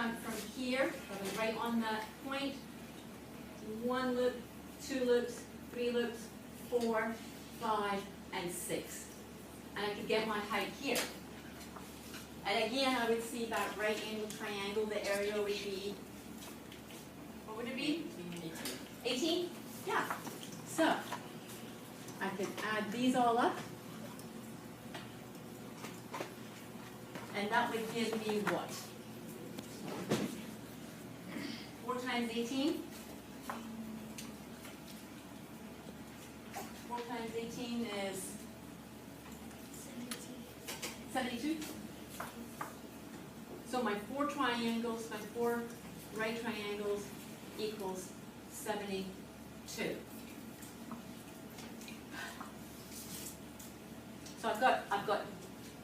come from here, I'll be right on that point. 1 loop, 2 loops, 3 loops, 4, 5, and 6. And I could get my height here. And again, I would see that right angle triangle, the area would be, what would it be? 18? Yeah. So, I could add these all up. And that would give me what? 4 times 18? 4 times 18 is 72. So my 4 triangles, my 4 right triangles equals 72. So I've got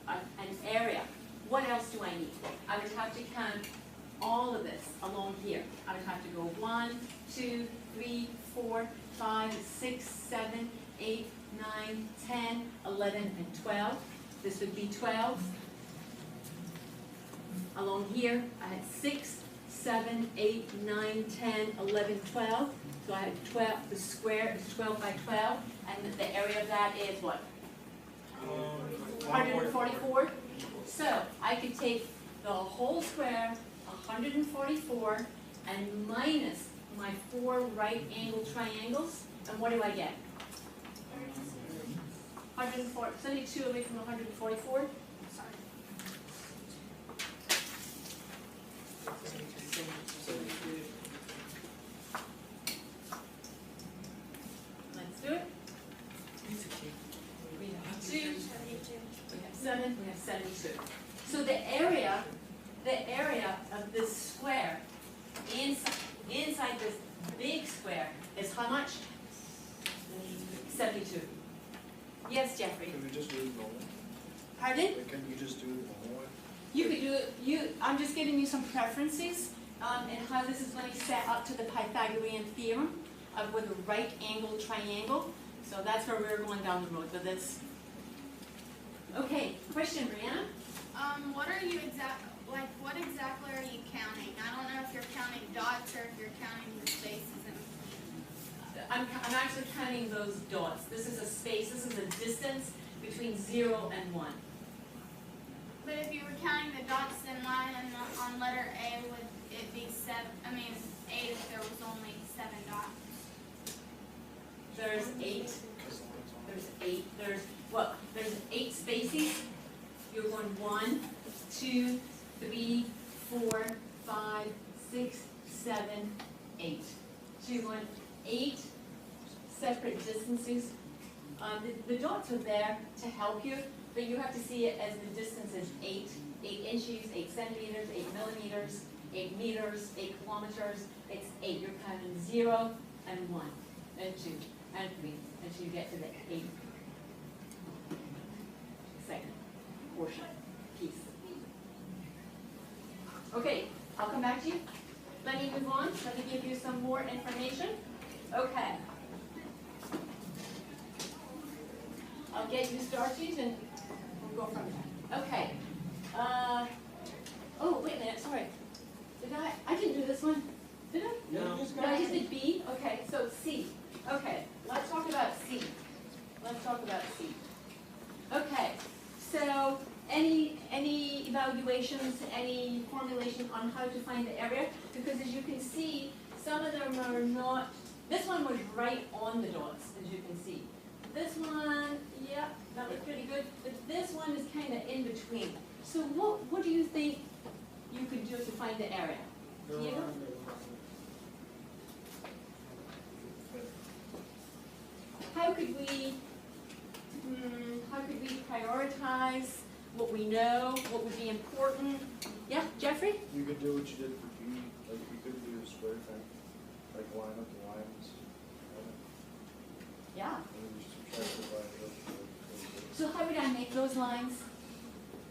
an area. What else do I need? I would have to count all of this along here. I would have to go 1, 2, 3, 4, 5, 6, 7, 8, 9, 10, 11, and 12. This would be 12. Along here, I had 6, 7, 8, 9, 10, 11, 12. So I had 12, the square is 12 by 12, and the area of that is what? 144. So I could take the whole square, 144, and minus my 4 right angle triangles, and what do I get? 104, 72 away from 144. Sorry. Let's do it. We have 2, we have 7, we have 72. So the area of this square inside this big square is how much? 72. Yes, Jeffrey. Can we just do it normal? Pardon? Can you just do it normal? You could do it. I'm just giving you some preferences and how this is going to set up to the Pythagorean theorem with a right angle triangle. So that's where we're going down the road with this. Okay, question, Brianna? What are you what exactly are you counting? I don't know if you're counting dots or if you're counting the spaces in between. I'm actually counting those dots. This is a space, this is a distance between 0 and 1. But if you were counting the dots, then why on letter A would it be 7? I mean, 8 if there was only 7 dots. There's 8. There's 8. There's 8 spaces. You're going 1, 2, 3, 4, 5, 6, 7, 8. So you're going 8 separate distances. The dots are there to help you, but you have to see it as the distance is 8 inches, 8 centimeters, 8 millimeters, 8 meters, 8 kilometers. It's 8. You're counting 0 and 1 and 2 and 3 until you get to the 8th second portion, piece. Okay, I'll come back to you. Let me move on. Let me give you some more information. Okay. I'll get you started and we'll go from there. Okay. Oh, wait a minute, sorry. I didn't do this one. Did I? No. No, I just did B. Okay, so C. Okay, let's talk about C. Let's talk about C. Okay, so any evaluations, any formulation on how to find the area? Because as you can see, some of them are not, this one was right on the dots, as you can see. This one, yeah, that was pretty good, but this one is kind of in between. So what do you think you could do to find the area? Do you know? How could we prioritize what we know, what would be important? Yeah, Jeffrey? You could do what you did for B, like you could do a square thing, like line up the lines. Yeah. And then you subtract it by So how would I make those lines?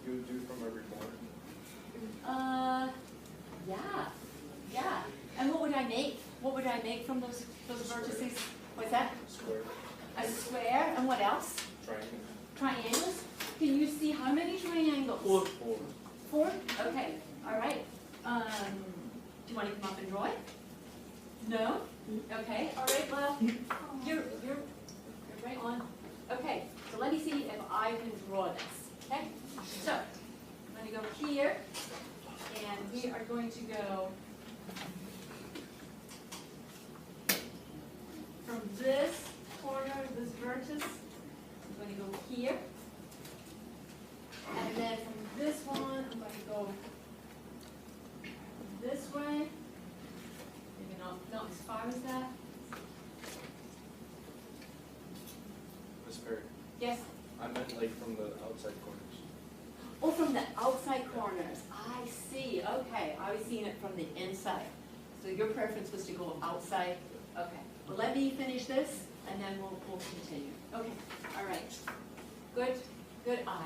you would do from every corner. Yeah. And what would I make? What would I make from those vertices? What's that? Square. A square, and what else? Triangle. Triangles? Can you see how many triangles? 4. 4? Okay, all right. want to come up and draw it? No? Okay, all right, well, you're right on. Okay, so let me see if I can draw this, okay? So, I'm going to go here, and we are going to go from this corner, this vertex, I'm going to go here. And then from this one, I'm going to go this way. Maybe not as far as that. Miss Perry, Yes? I meant like from the outside corners. Oh, from the outside corners. I see. Okay, I was seeing it from the inside. So your preference was to go outside? Okay. Well, let me finish this, and then we'll continue. Okay, all right. Good eye.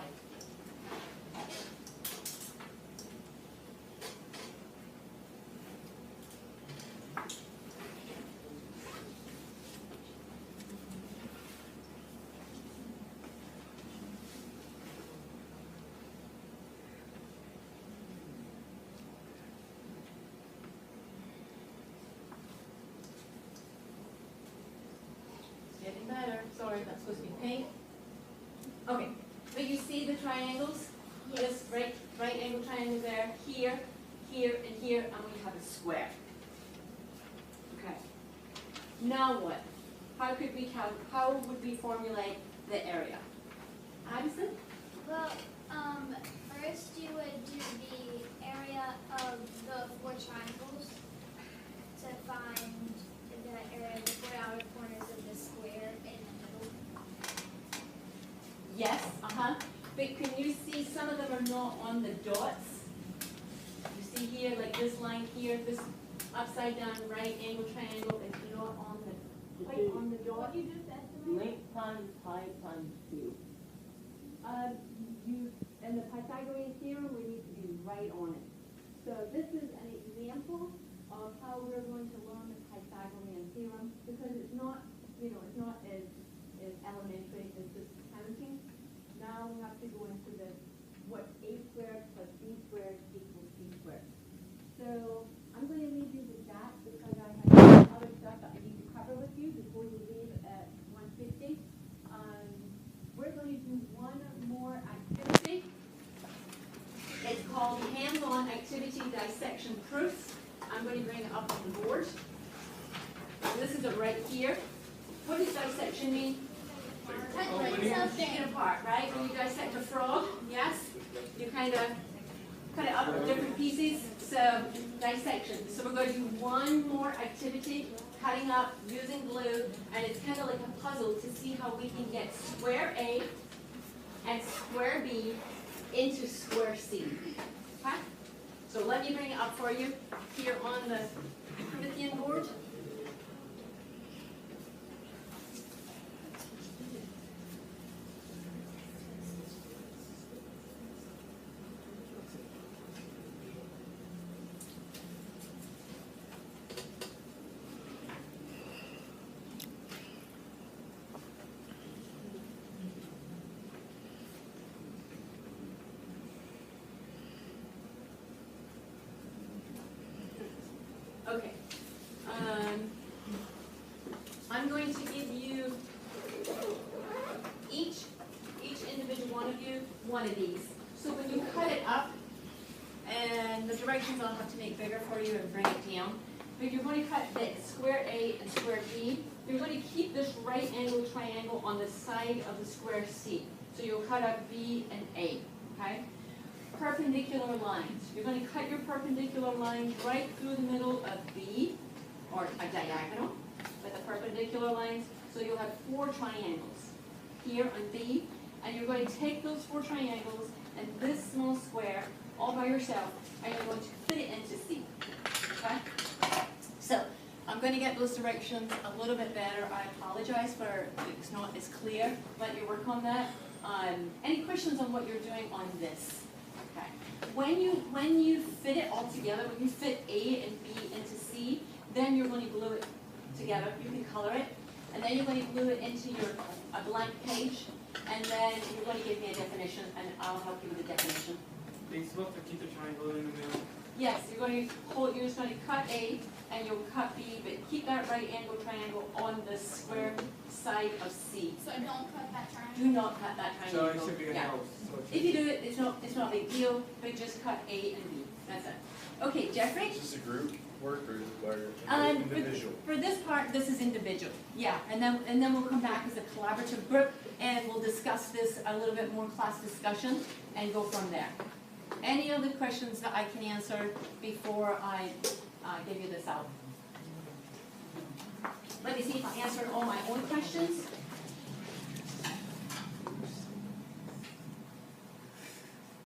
Getting better. Sorry, that's supposed to be pink. Okay, but you see the triangles? Yes. This right angle triangle there, here, here, and here, and we have a square. Okay. Now what? How would we formulate the area? Addison? Well, first you would do the area of the 4 triangles to find the area of the 4 outer corners of the square in the middle. Yes, but can you see some of them are not on the dots? You see here, like this line here, this upside down right angle triangle is not on the, quite on the dot. What do you do with that? Length times height times 2. And the Pythagorean theorem, we need to be right on it. So this is an example of how we're going to learn the Pythagorean theorem, because it's not, it's not as elementary as just counting. Now we have to go into the, what a squared plus b squared equals c squared. So I'm going to leave you with that, because I have some other stuff that I need to cover with you before you leave at 1:50. We're going to do one more activity. It's called hands-on activity dissection proofs. I'm going to bring it up on the board. This is it right here. What does dissection mean? Taking it apart, right? When you dissect a frog, yes? You kind of cut it up in different pieces. So dissection. So we're going to do one more activity, cutting up using glue, and it's kind of like a puzzle to see how we can get square A and square B into square C. Okay? So let me bring it up for you here on the Corinthian board. Okay. I'm going to give you each individual one of you one of these. So when you cut it up, and the directions I'll have to make bigger for you and bring it down, but you're going to cut the square A and square B. You're going to keep this right angle triangle on the side of the square C. So you'll cut up B and A, okay? Perpendicular lines. You're going to cut your perpendicular lines right through the middle of B, or a diagonal, with the perpendicular lines. So you'll have 4 triangles here on B, and you're going to take those 4 triangles and this small square all by yourself, and you're going to fit it into C. Okay? So I'm going to get those directions a little bit better. I apologize for it's not as clear. Let you work on that. Any questions on what you're doing on this? Okay. When you fit it all together, when you fit A and B into C, then you're going to glue it together. You can color it, and then you're going to glue it into a blank page, and then you're going to give me a definition, and I'll help you with the definition. Are you supposed to keep the triangle in the middle? Yes, you're going to hold, you're just going to cut A and you'll cut B, but keep that right angle triangle on the square side of C. So don't cut that triangle. Do not cut that So triangle. it should be a Yeah. house. So it If should you do it, it's not a big deal, but just cut A and B, that's it. Okay, Jeffrey? Is this a group work or is it by For- individual? For this part, this is individual, yeah, and then we'll come back as a collaborative group, and we'll discuss this, a little bit more class discussion, and go from there. Any other questions that I can answer before I give you this out? Let me see if I answered all my own questions.